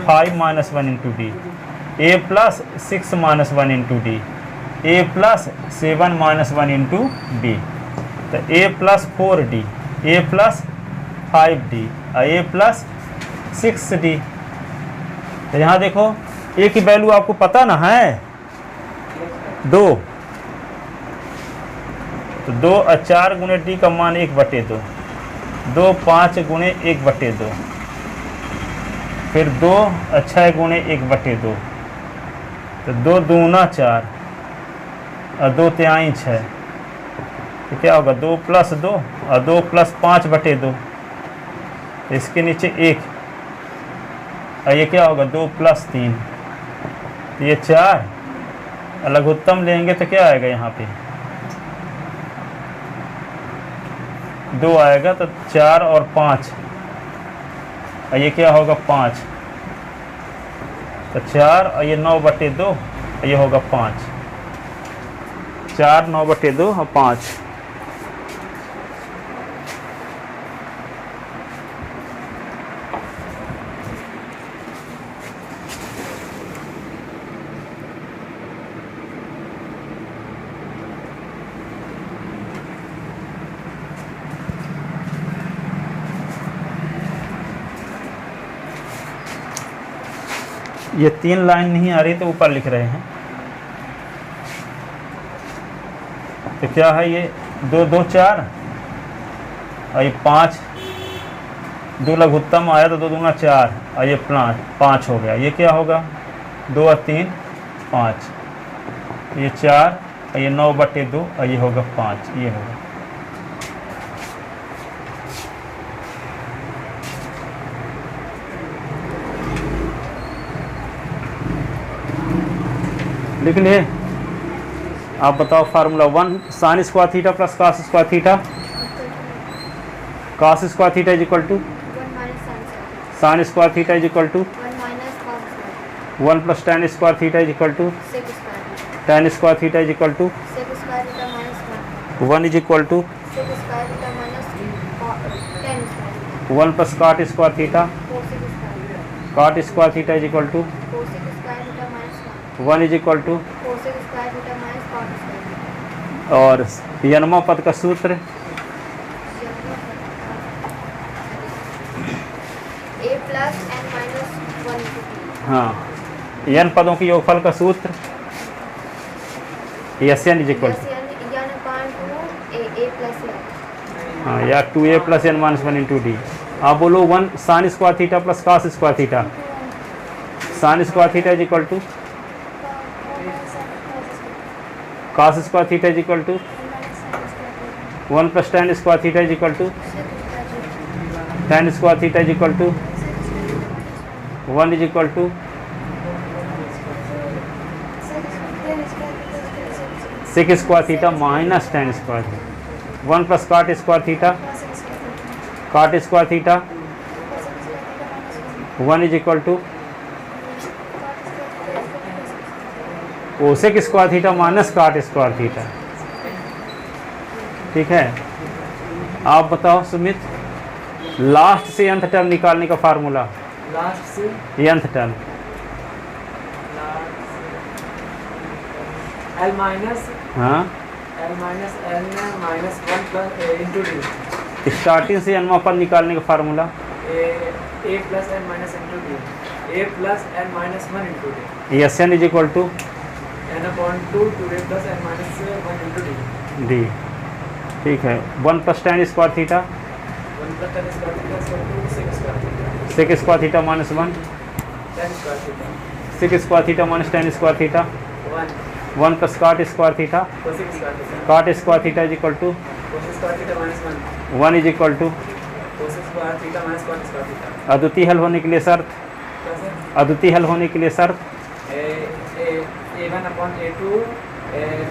5 - 1 into D, A plus 6 - 1 into D, A plus 7 - 1 into D, तो A plus 4D, A plus 5D, A plus 6D। तो यहाँ देखो A की वैल्यू आपको पता ना है 2, तो 2 और 4 गुणे D का मान 1/2, 2 5 गुणे 1/2, फिर 2 और 6 गुणे 1/2, तो 2 दूना 4 और 2 तिहाई 6, तो क्या होगा 2 + 2 और 2 + 5/2, तो इसके नीचे 1, और ये क्या होगा 2 + 3, तो ये 4, लघुत्तम लेंगे तो क्या आएगा यहाँ पे 2 आएगा, तो 4 और 5, और ये क्या होगा 5, तो 4 और ये 9/2, और ये होगा 5, 4 9/2 और 5। ये 3 लाइन नहीं आ रही तो ऊपर लिख रहे हैं, तो क्या है ये 2 2 4 और ये 5, 2 लघुत्तम आया तो 2 दूना 4 और ये 5 हो गया, ये क्या होगा 2 और 3 5, ये 4 और ये 9/2 और ये होगा 5, ये होगा। लिख लिए। आप बताओ formula 1 sin square theta plus cos square theta, cos square theta is equal to sin square theta is equal to 1 + tan square theta is equal to tan square theta is equal to 1 is equal to 1 + cot square theta cot square theta is equal to cosec square theta minus 1 is equal to, cosec square theta minus cot square और यनमा पद का सूत्र ए plus N minus 1 हाँ, n पदों के योगफल का सूत्र S n is equal to, यानी upon two a plus n. हाँ, या 2a plus n minus 1 into D. आप बोलो 1 sine square theta plus cos square theta, sine square theta is equal to cos square theta is equal to 1 plus tan square theta is equal to tan square theta is equal to 1 is equal to sec square theta minus tan square theta, 1 plus cot square theta, cot square theta 1 is equal to cosec square theta minus cot square theta. ठीक है, आप बताओ सुमित, last से nth term निकालने का फार्मूला, last से nth टर्म एल माइनस हाँ, l minus 1 plus into d, starting से n पद निकालने का फार्मूला a plus N minus into D, a plus N minus 1 into D, S n is equal to N upon 2 A plus N minus 1 into D, D. ठीक है, 1 plus tan square theta 1 plus 10 square theta equal to sec square theta, sec square theta minus 1, 10 square theta, sec square theta minus tan square theta, 1 plus cot square theta, cosec square theta, cot square theta is equal to cosec square theta minus 1 is equal to, cosec square theta minus cot square theta. अद्वितीय हल होने के लिए शर्त, कैसे? अद्वितीय हल होने के लिए शर्त a1 upon a2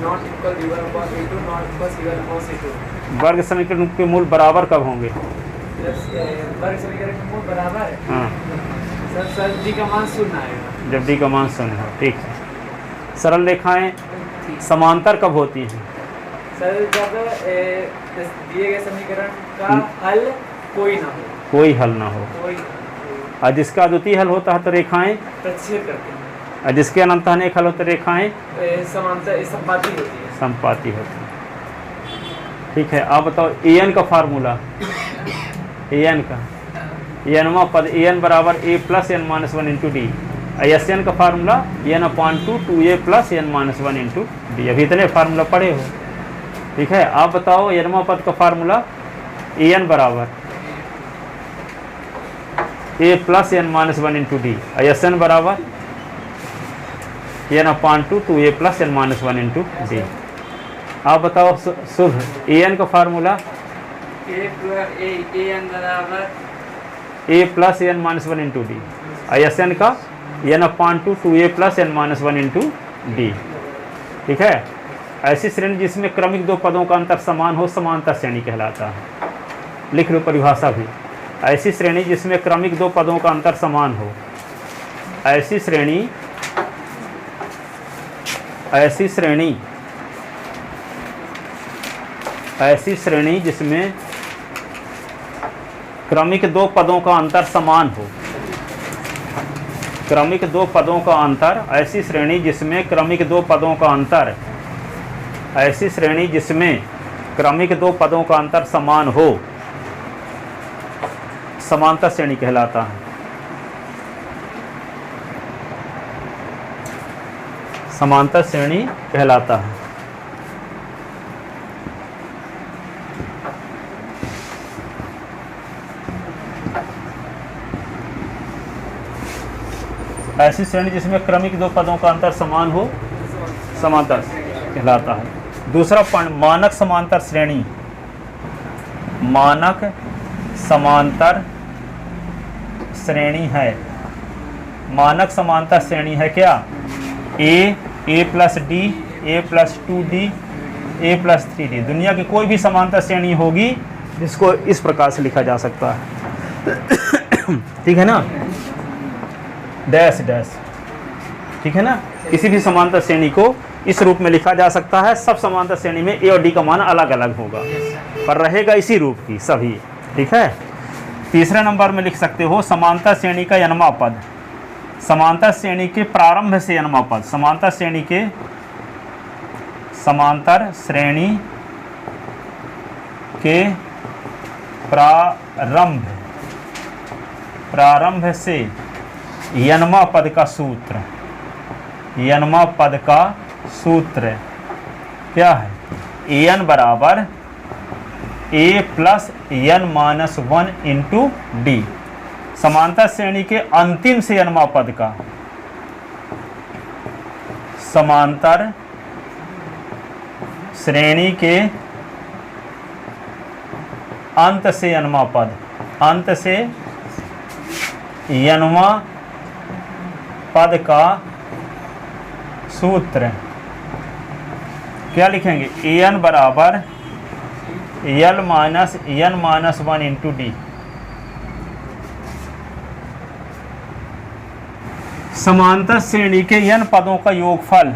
not equal b1 upon b2 not equal c1 upon c2। वर्ग समीकरण के मूल बराबर कब होंगे? वर्ग समीकरण के मूल बराबर है हाँ, सर d का मान शून्य आएगा जब डी का मान शून्य हो। ठीक है, सरल रेखाएं समांतर कब होती हैं? सर जब दिए गए समीकरण का हल कोई ना हो, कोई हल ना हो, कोई और जिसका अद्वितीय हल होता है तो रेखाएं, प्रतिच्छेद करते हैं, और जिसके अनंत अनेक हल होते रेखाएं समांतर संपाती होती है। संपाती होती हैं। ठीक है, आप बताओ ए एन का फार्मूला, ए एन का एनवा पद ए एन बराबर A plus N minus 1 into D, S N का formula N upon 2 plus N minus 1 into D. अभी इतने फार्मूला पढ़े हो। ठीक है, आप बताओ एनवा पद का फार्मूला ए एन बराबर A plus N minus 1 into D, S N बराबर N upon 2 plus N minus 1 into D. आप बताओ शुभ, ए एन का फार्मूला एन बराबर A plus N minus 1 into D, S N का N upon 2 plus N minus 1 into D. ठीक है, ऐसी श्रेणी जिसमें क्रमिक दो पदों का अंतर समान हो समांतर श्रेणी कहलाता है। लिख लो परिभाषा भी, ऐसी श्रेणी जिसमें क्रमिक दो पदों का अंतर समान हो, ऐसी श्रेणी जिसमें क्रमिक दो पदों का अंतर समान हो, क्रमिक दो पदों का अंतर, ऐसी श्रेणी जिसमें क्रमिक दो पदों का अंतर, ऐसी श्रेणी जिसमें क्रमिक दो पदों का अंतर समान हो समांतर श्रेणी कहलाता है। समांतर श्रेणी कहलाता है। ऐसी श्रेणी जिसमें क्रमिक दो पदों का अंतर समान हो समांतर कहलाता है। दूसरा पॉइंट, मानक समांतर श्रेणी। मानक समांतर श्रेणी है, मानक समांतर श्रेणी है क्या? ए plus D, a plus 2d, A plus 3d। दुनिया की कोई भी समांतर श्रेणी होगी जिसको इस प्रकार से लिखा जा सकता है। ठीक है ना, डैश डैश। ठीक है ना, किसी भी समांतर श्रेणी को इस रूप में लिखा जा सकता है। सब समांतर श्रेणी में ए और डी का मान अलग अलग होगा, पर रहेगा इसी रूप की सभी। ठीक है, तीसरे नंबर में लिख सकते हो समांतर श्रेणी का nवां पद। समांतर श्रेणी के प्रारंभ से n पद, समांतर श्रेणी के प्रारंभ से n पद का सूत्र, n पद का सूत्र क्या है? an बराबर a plus n minus 1 into D. समांतर श्रेणी के अंतिम से n पद का, समांतर श्रेणी के अंत से n पद, अंत से n पद का सूत्र क्या लिखेंगे? an बराबर l minus n minus 1 into D. समांतर श्रेणी के n पदों का योगफल,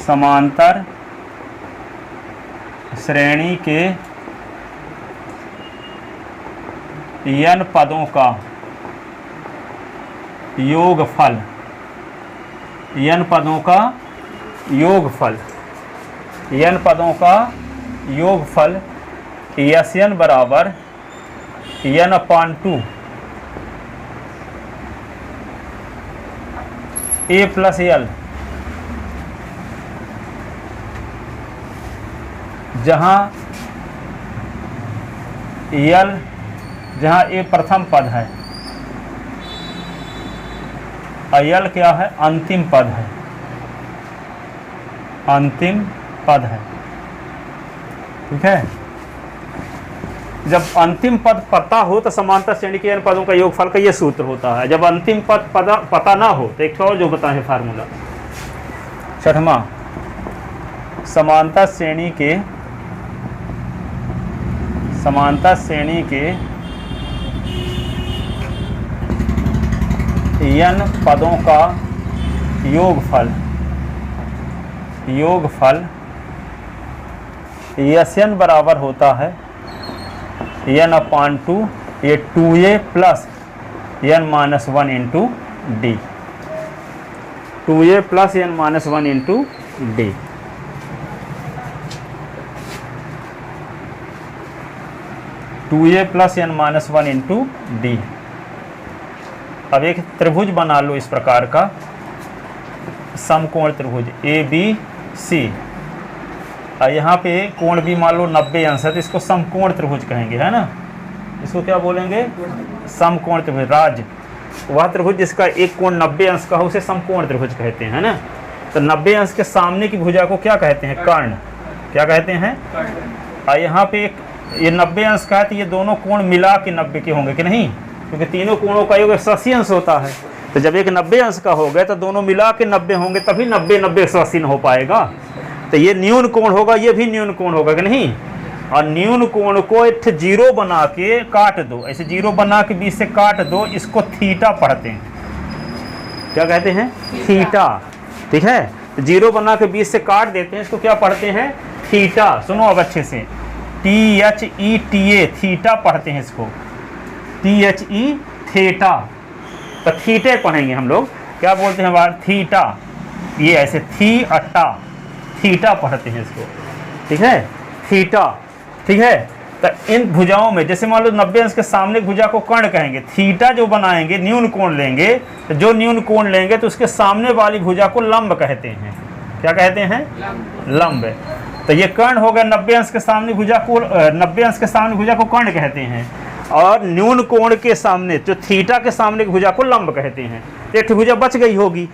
समांतर श्रेणी के n पदों का योगफल, n पदों का योगफल, n पदों का योगफल Sn बराबर n/2 a प्लस l, जहाँ a प्रथम पद है और l क्या है? अंतिम पद है, अंतिम पद है। ठीक है, जब अंतिम पद पता हो तो समांतर श्रेणी के n पदों का योगफल का ये सूत्र होता है। जब अंतिम पद पता ना हो तो एक और जो बताए फार्मूला, छठवां, समांतर श्रेणी के n पदों का योगफल Sn बराबर होता है n/2 ये 2a plus n minus 1 into d, 2a plus n minus 1 into d. Two a plus n minus 1 into d. अब एक त्रिभुज बना लो इस प्रकार का, समकोण त्रिभुज ABC, और यहाँ पे कोण भी मान लो 90 अंश है तो इसको समकोण त्रिभुज कहेंगे, है ना? इसको क्या बोलेंगे? समकोण त्रिभुज। राज वह त्रिभुज जिसका एक कोण 90 अंश का हो उसे समकोण त्रिभुज कहते हैं, है ना? तो 90 अंश के सामने की भुजा को क्या कहते हैं? कर्ण। क्या कहते हैं? और यहाँ पे एक ये 90 अंश का है तो ये दोनों कोण मिला के 90 के होंगे कि नहीं? क्योंकि तीनों कोणों का योग 180 अंश होता है। तो जब एक 90 अंश का हो गया तो दोनों मिला के 90 होंगे, तभी 90 180 हो पाएगा। तो ये न्यून कोण होगा, ये भी न्यून कोण होगा कि नहीं? और न्यून कोण को एक जीरो बना के काट दो, ऐसे जीरो बना के बीच से काट दो, इसको थीटा पढ़ते हैं। क्या कहते हैं? थीटा। ठीक है, जीरो बना के बीच से काट देते हैं, इसको क्या पढ़ते हैं? थीटा। सुनो अब अच्छे से, THETA, थीटा पढ़ते हैं इसको, THE थीटा। तो थीटे पढ़ेंगे हम लोग। क्या बोलते हैं बार? थीटा। ये ऐसे थीटा पढ़ते हैं इसको। ठीक है, थीटा। ठीक है, तो इन भुजाओं में जैसे मान लो 90 अंश के सामने भुजा को कर्ण कहेंगे, थीटा जो बनाएंगे न्यून कोण लेंगे, तो जो न्यून कोण लेंगे तो उसके सामने वाली भुजा को लंब कहते हैं। क्या कहते हैं? लंब। तो ये कर्ण हो गया 90 अंश के सामने भुजा को, 90 अंश के सामने भुजा को कर्ण कहते हैं, और न्यून कोण के सामने जो थीटा के सामने की भुजा को लंब कहते हैं। एक भुजा बच गई होगी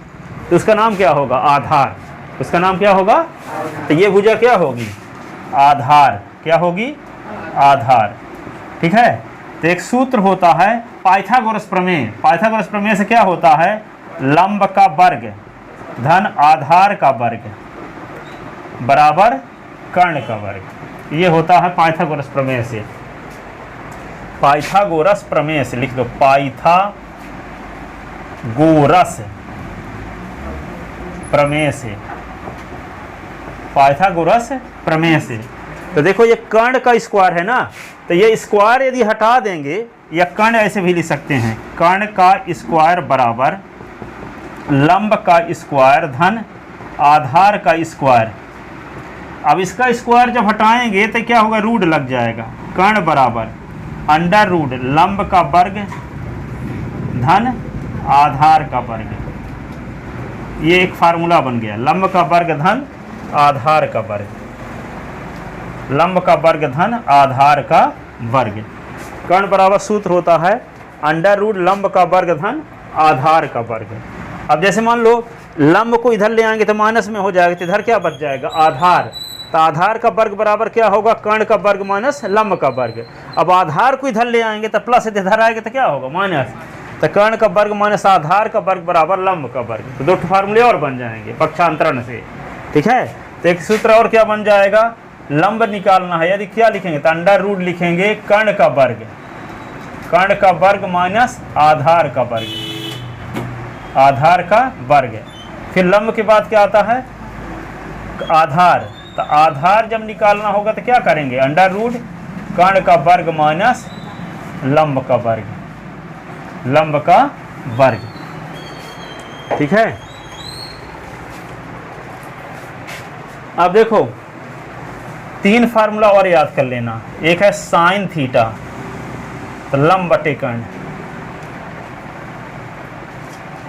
तो उसका नाम क्या होगा? आधार। उसका नाम क्या होगा? तो ये भुजा क्या होगी? आधार। क्या होगी? आधार। ठीक है, तो एक सूत्र होता है पाइथागोरस प्रमेय। पाइथागोरस प्रमेय से क्या होता है? लंब का वर्ग धन आधार का वर्ग बराबर कर्ण का वर्ग। ये होता है पाइथागोरस प्रमेय से। पाइथागोरस प्रमेय से लिख दो, पाइथागोरस प्रमेय से, पाइथागोरस प्रमेय से। तो देखो ये कर्ण का स्क्वायर है ना, तो ये स्क्वायर यदि हटा देंगे या कर्ण ऐसे भी लिख सकते हैं, कर्ण का स्क्वायर बराबर लंब का स्क्वायर धन आधार का स्क्वायर। अब इसका स्क्वायर जब हटाएंगे तो क्या होगा, रूट लग जाएगा। कर्ण बराबर अंडर रूट लंब का वर्ग धन आधार का वर्ग। ये एक फार्मूला बन गया, लंब का वर्ग धन आधार का वर्ग, लंब का वर्ग धन आधार का वर्ग। कर्ण बराबर सूत्र होता है अंडर रूट लंब का वर्ग धन आधार का वर्ग। अब जैसे मान लो लंब को इधर ले आएंगे तो माइनस में हो जाएगा, तो इधर क्या बच जाएगा, आधार। तो आधार का वर्ग बराबर क्या होगा, कर्ण का वर्ग माइनस लंब का वर्ग। अब आधार को इधर ले आएंगे तो प्लस इधर आएगा तो क्या होगा, माइनस। तो कर्ण का वर्ग माइनस आधार का वर्ग बराबर लंब का वर्ग। तो दो फार्मूले और बन जाएंगे पक्षांतरण से, ठीक है। तो एक सूत्र और क्या बन जाएगा, लंब निकालना है, यदि क्या लिखेंगे तो अंडर रूट लिखेंगे कर्ण का वर्ग, कर्ण का वर्ग माइनस आधार का वर्ग, आधार का वर्ग। फिर लंब के बाद क्या आता है, आधार। तो आधार जब निकालना होगा तो क्या करेंगे, अंडर रूट कर्ण का वर्ग माइनस लंब का वर्ग, लंब का वर्ग, ठीक है। अब देखो तीन फार्मूला और याद कर लेना। एक है साइन थीटा, तो लंब बटे कर्ण,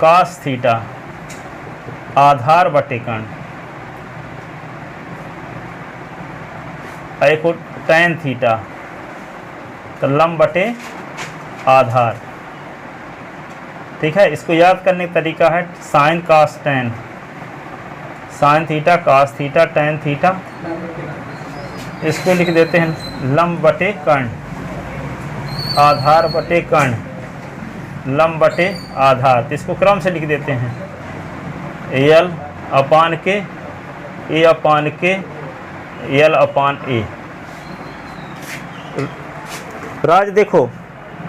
कास थीटा आधार बटे कर्ण, एक टैन थीटा, तो लंब बटे आधार, ठीक है। इसको याद करने का तरीका है sine cos tan, sine theta cos theta tan theta. इसको लिख देते हैं लंब बटे कर्ण, आधार बटे कर्ण, लंब बटे आधार। तो इसको क्रम से लिख देते हैं, एल अपान के, ए अपान के, एल अपान ए। राज देखो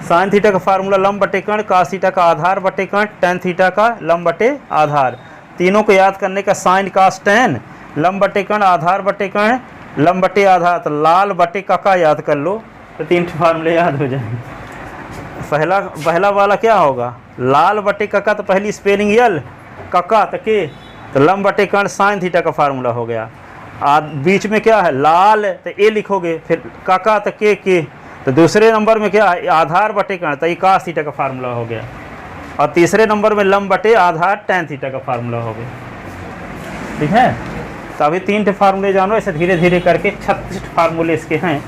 साइन थीटा का फार्मूला लंब बटे कर्ण, कास थीटा का आधार बटे कर्ण, टैन थीटा का लंब बटे आधार। तीनों को याद करने का साइन कास टैन, लंब बटे कर्ण, आधार बटे कर्ण, लंब बटे आधार। तो लाल बटे का याद कर लो तो तीन फार्मूले याद हो जाएंगे। पहला वाला क्या होगा, लाल बटे का, तो पहली स्पेलिंग यल, कका तो के, तो लंब बटे कर्ण साइन थीटा का फार्मूला हो गया। बीच में क्या है, लाल तो ए लिखोगे, फिर काका तो के। तो दूसरे नंबर में क्या है, आधार बटे कर्ण, तो ये कास थीटा का फार्मूला हो गया। और तीसरे नंबर में लंब बटे आधार टैन थीटा का फार्मूला हो गया, ठीक है। तो अभी तीन फार्मूले जानो, ऐसे धीरे धीरे करके 36 फार्मूले इसके हैं,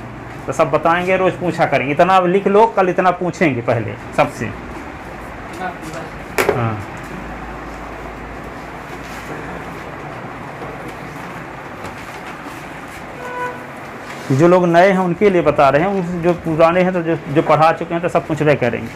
तो सब बताएंगे, रोज पूछा करेंगे। इतना लिख लो, कल इतना पूछेंगे पहले सबसे, हाँ। जो लोग नए हैं उनके लिए बता रहे हैं, जो पुराने हैं तो जो पढ़ा चुके हैं तो सब पूछ रहे करेंगे।